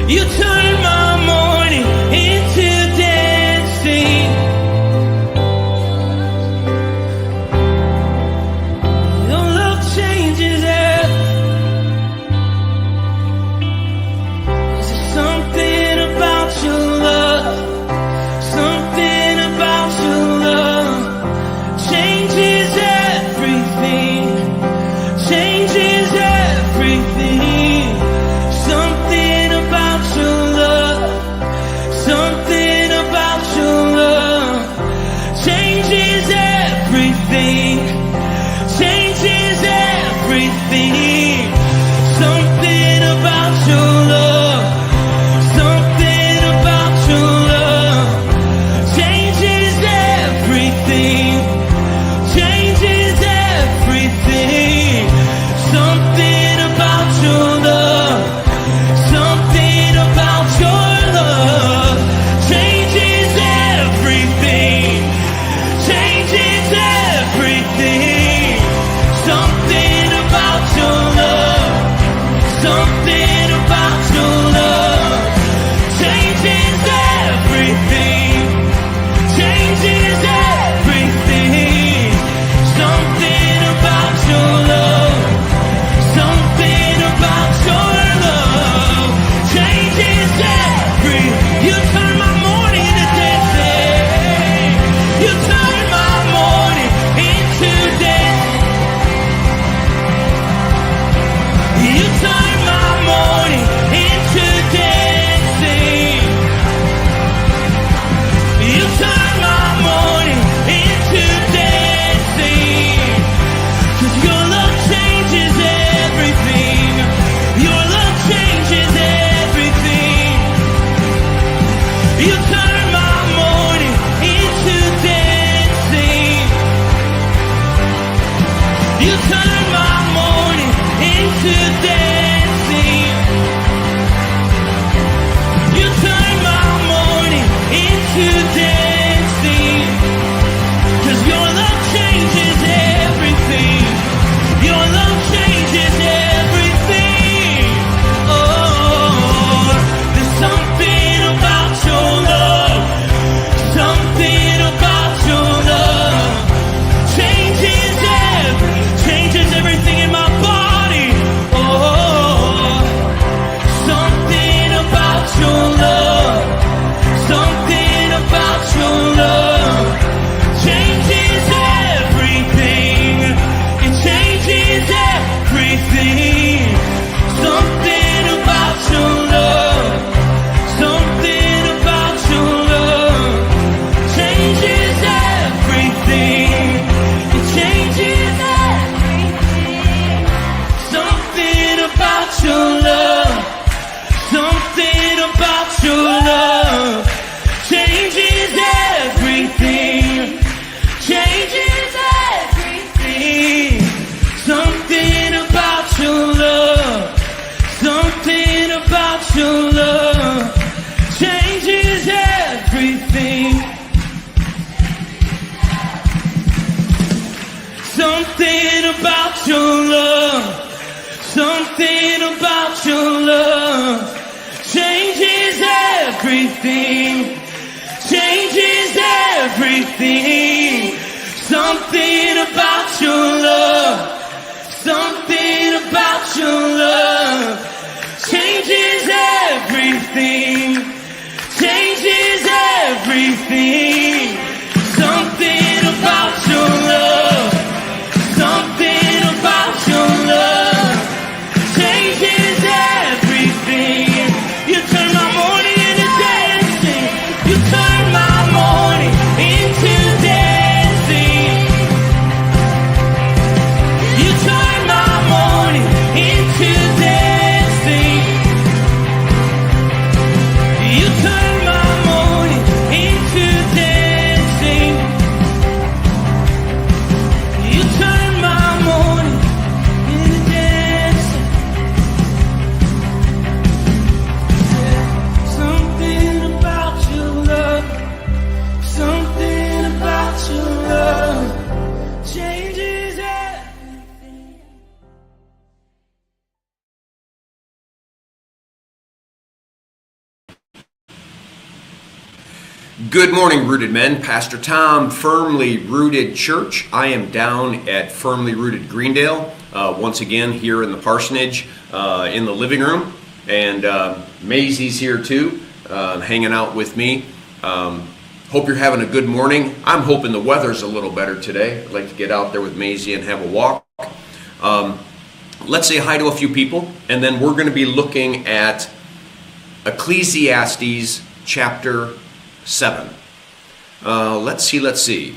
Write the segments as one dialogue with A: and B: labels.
A: You turn my morning into dancing. Your love changes everything. There's something about your love, something about your love changes everything, changes everything. Something about your love, something about your love changes everything, changes everything. Something about your love, something about your love changes everything, changes everything. Something about your love, something about your love changes everything, changes everything. Something about your love, something about your love changes everything, changes everything. Something about your love, something about your love changes every. You turn my morning into dancing. You turn my morning into dancing. You turn my morning into dancing. You turn my morning into dancing. 'Cause your love changes everything. Your love changes everything. You turn my morning into dancing. You turn my morning into dancing. You turn my morning into dancing. 'Cause your love changes everything. Your love changes everything. Oh, there's something about your love, something about your love changes everything in my body. Oh, something about your love, something about your love changes everything. It changes everything. Something about your love, something about your love changes everything. It changes everything. Something about your love, something about your love changes everything, changes everything. Something about your love, something about your love changes everything. Something about your love, something about your love changes everything, changes everything. Something about your love, something about your love changes everything, changes everything. Something about your love, something about your love changes everything. You turn my morning into dancing. You turn my morning into dancing.
B: Good morning, Rooted Men. Pastor Tom, Firmly Rooted Church. I am down at Firmly Rooted Greendale, once again here in the parsonage, in the living room. And Maisie's here too, hanging out with me. Hope you're having a good morning. I'm hoping the weather's a little better today. I'd like to get out there with Maisie and have a walk. Let's say hi to a few people, and then we're going to be looking at Ecclesiastes chapter 7. Let's see.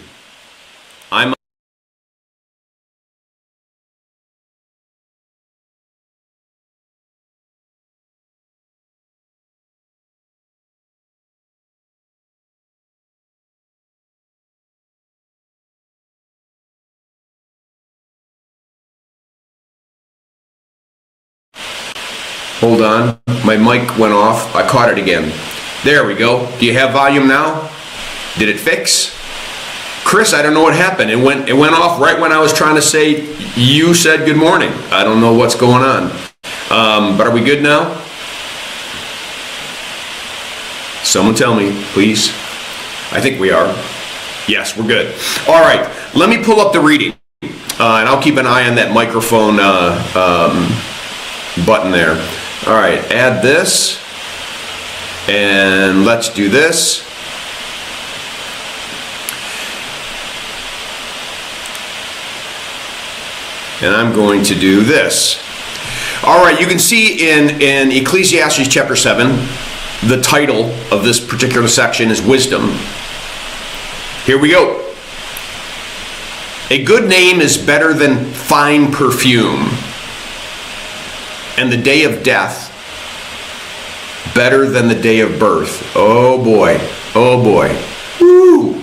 B: Hold on, my mic went off. I caught it again. There we go. Do you have volume now? Did it fix? Chris, I don't know what happened. It went off right when I was trying to say, you said good morning. I don't know what's going on. But are we good now? Someone tell me, please. I think we are. Yes, we're good. All right, let me pull up the reading. And I'll keep an eye on that microphone button there. All right, add this. And let's do this. And I'm going to do this. All right, you can see in Ecclesiastes chapter 7, the title of this particular section is Wisdom. Here we go. A good name is better than fine perfume, and the day of death better than the day of birth. Oh boy. Woo!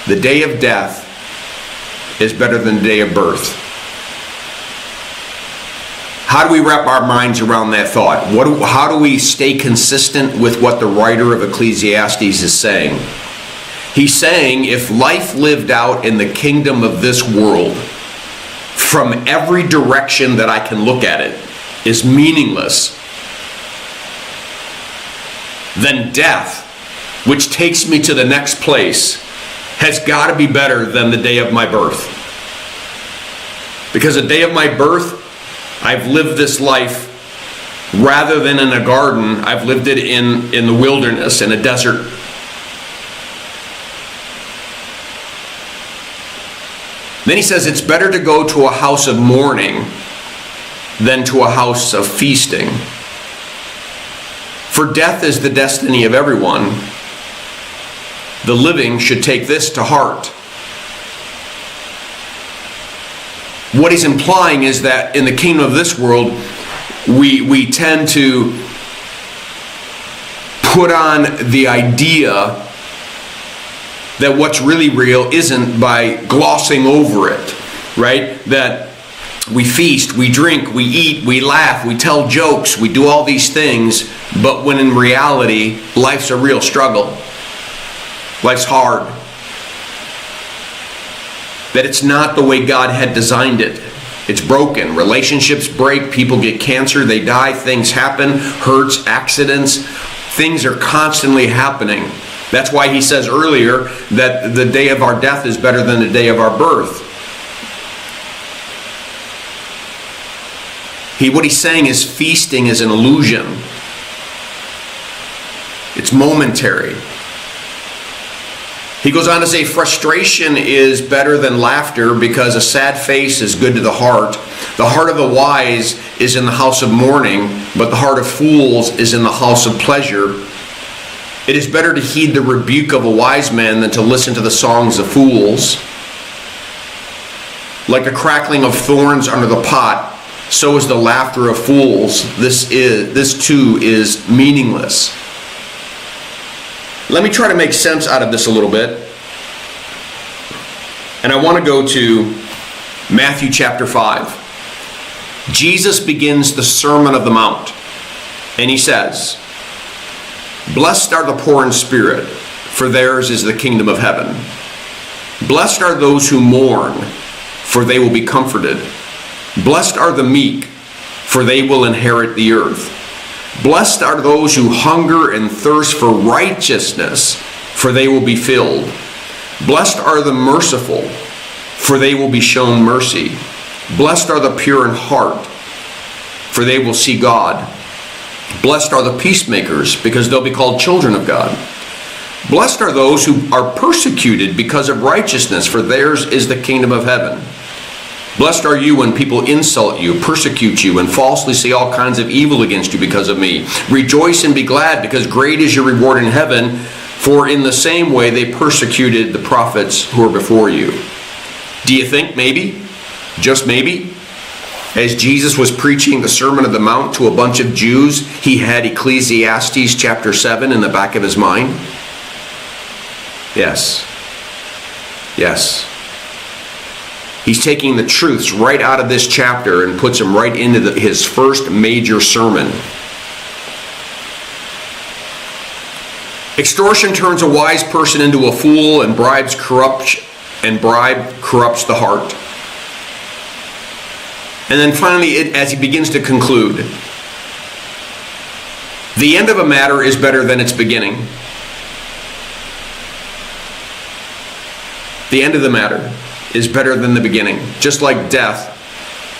B: The day of death is better than the day of birth. How do we wrap our minds around that thought? How do we stay consistent with what the writer of Ecclesiastes is saying? He's saying if life lived out in the kingdom of this world, from every direction that I can look at it, is meaningless, then death, which takes me to the next place, has got to be better than the day of my birth. Because the day of my birth, I've lived this life rather than in a garden, I've lived it in the wilderness, in a desert. Then he says it's better to go to a house of mourning than to a house of feasting. For death is the destiny of everyone. The living should take this to heart. What he's implying is that in the kingdom of this world, we tend to put on the idea that what's really real isn't by glossing over it, right? That we feast, we drink, we eat, we laugh, we tell jokes, we do all these things, but when in reality, life's a real struggle. Life's hard. That it's not the way God had designed it. It's broken. Relationships break, people get cancer, they die, things happen, hurts, accidents. Things are constantly happening. That's why he says earlier that the day of our death is better than the day of our birth. What he's saying is feasting is an illusion. It's momentary. He goes on to say frustration is better than laughter because a sad face is good to the heart. The heart of the wise is in the house of mourning, but the heart of fools is in the house of pleasure. It is better to heed the rebuke of a wise man than to listen to the songs of fools. Like the crackling of thorns under the pot, so is the laughter of fools. This too is meaningless. Let me try to make sense out of this a little bit. And I want to go to Matthew chapter 5. Jesus begins the Sermon of the Mount. And he says, "Blessed are the poor in spirit, for theirs is the kingdom of heaven. Blessed are those who mourn, for they will be comforted. Blessed are the meek, for they will inherit the earth. Blessed are those who hunger and thirst for righteousness, for they will be filled. Blessed are the merciful, for they will be shown mercy. Blessed are the pure in heart, for they will see God. Blessed are the peacemakers, because they'll be called children of God. Blessed are those who are persecuted because of righteousness, for theirs is the kingdom of heaven. Blessed are you when people insult you, persecute you, and falsely say all kinds of evil against you because of me. Rejoice and be glad, because great is your reward in heaven, for in the same way they persecuted the prophets who were before you. Do you think maybe, just maybe, as Jesus was preaching the Sermon on the Mount to a bunch of Jews, he had Ecclesiastes chapter 7 in the back of his mind? Yes. Yes. He's taking the truths right out of this chapter and puts them right into his first major sermon. Extortion turns a wise person into a fool, and bribe corrupts the heart. And then finally, as he begins to conclude, the end of a matter is better than its beginning. The end of the matter is better than the beginning. Just like death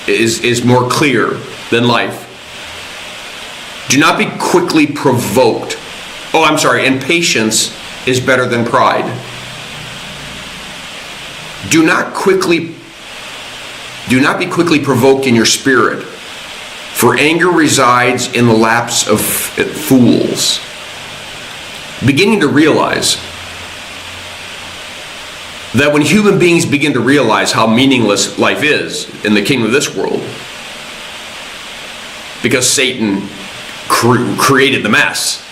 B: is more clear than life. Do not be quickly provoked. And patience is better than pride. Do not be quickly provoked in your spirit, for anger resides in the laps of fools. Beginning to realize that when human beings begin to realize how meaningless life is in the kingdom of this world, because Satan created the mess,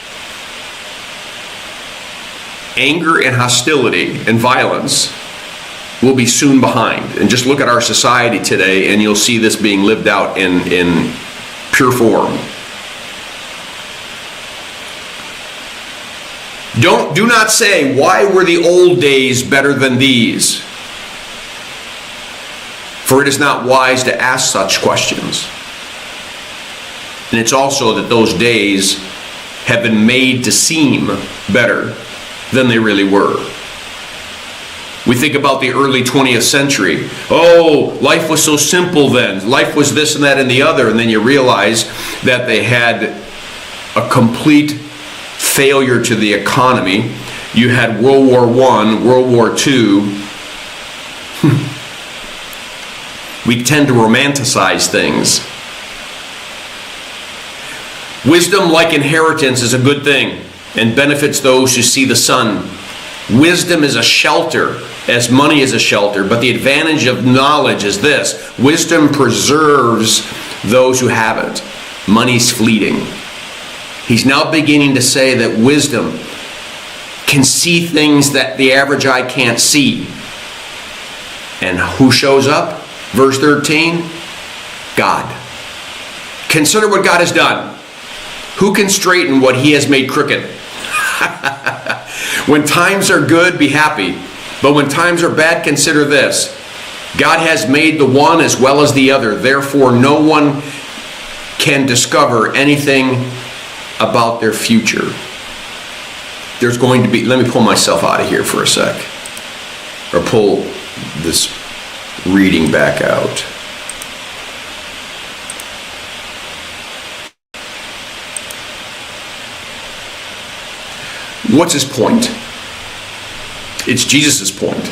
B: anger and hostility and violence will be soon behind. And just look at our society today and you'll see this being lived out in pure form. Do not say, why were the old days better than these? For it is not wise to ask such questions. And it's also that those days have been made to seem better than they really were. We think about the early 20th century. Oh, life was so simple then. Life was this and that and the other. And then you realize that they had a complete failure to the economy. You had World War I, World War II. We tend to romanticize things. Wisdom, like inheritance, is a good thing and benefits those who see the sun. Wisdom is a shelter, as money is a shelter, but the advantage of knowledge is this: wisdom preserves those who have it. Money's fleeting. He's now beginning to say that wisdom can see things that the average eye can't see. And who shows up? Verse 13, God. Consider what God has done. Who can straighten what he has made crooked? When times are good, be happy. But when times are bad, consider this: God has made the one as well as the other. Therefore, no one can discover anything about their future. There's going to be, let me pull myself out of here for a sec, or pull this reading back out. What's his point? It's Jesus' point.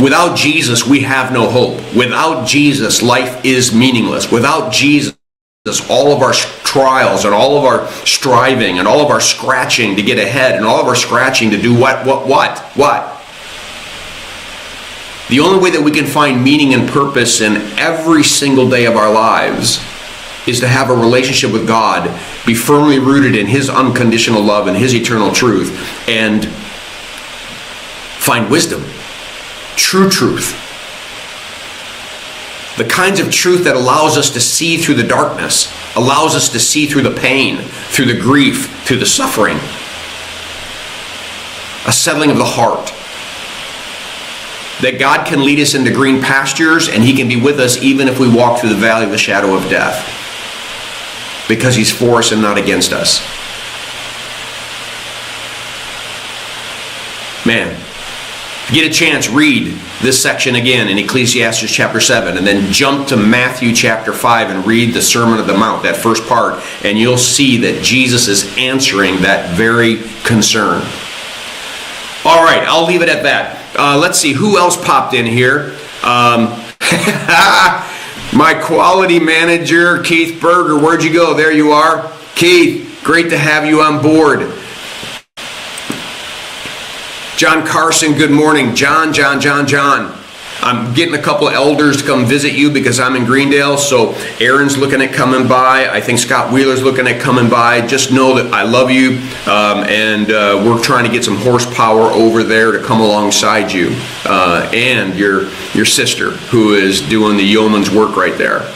B: Without Jesus, we have no hope. Without Jesus, life is meaningless. Without Jesus, all of our trials and all of our striving and all of our scratching to get ahead and all of our scratching to do what? The only way that we can find meaning and purpose in every single day of our lives is to have a relationship with God, be firmly rooted in his unconditional love and his eternal truth, and find wisdom, true truth. The kinds of truth that allows us to see through the darkness, allows us to see through the pain, through the grief, through the suffering. A settling of the heart. That God can lead us into green pastures and he can be with us even if we walk through the valley of the shadow of death. because he's for us and not against us. Man, if you get a chance, read this section again in Ecclesiastes chapter 7, and then jump to Matthew chapter 5 and read the Sermon on the Mount, that first part, and you'll see that Jesus is answering that very concern. All right, I'll leave it at that. Let's see, who else popped in here? My quality manager, Keith Berger. Where'd you go? There you are. Keith, great to have you on board. John Carson, good morning. John. I'm getting a couple of elders to come visit you because I'm in Greendale. So Aaron's looking at coming by. I think Scott Wheeler's looking at coming by. Just know that I love you, and we're trying to get some horsepower over there to come alongside you and your sister, who is doing the yeoman's work right there.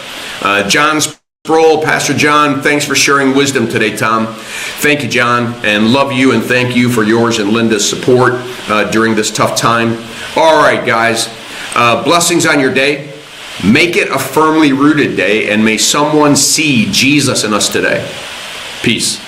B: John Sproul, Pastor John, thanks for sharing wisdom today, Tom. Thank you, John, and love you, and thank you for yours and Linda's support during this tough time. All right, guys. Blessings on your day. Make it a firmly rooted day, and may someone see Jesus in us today. Peace.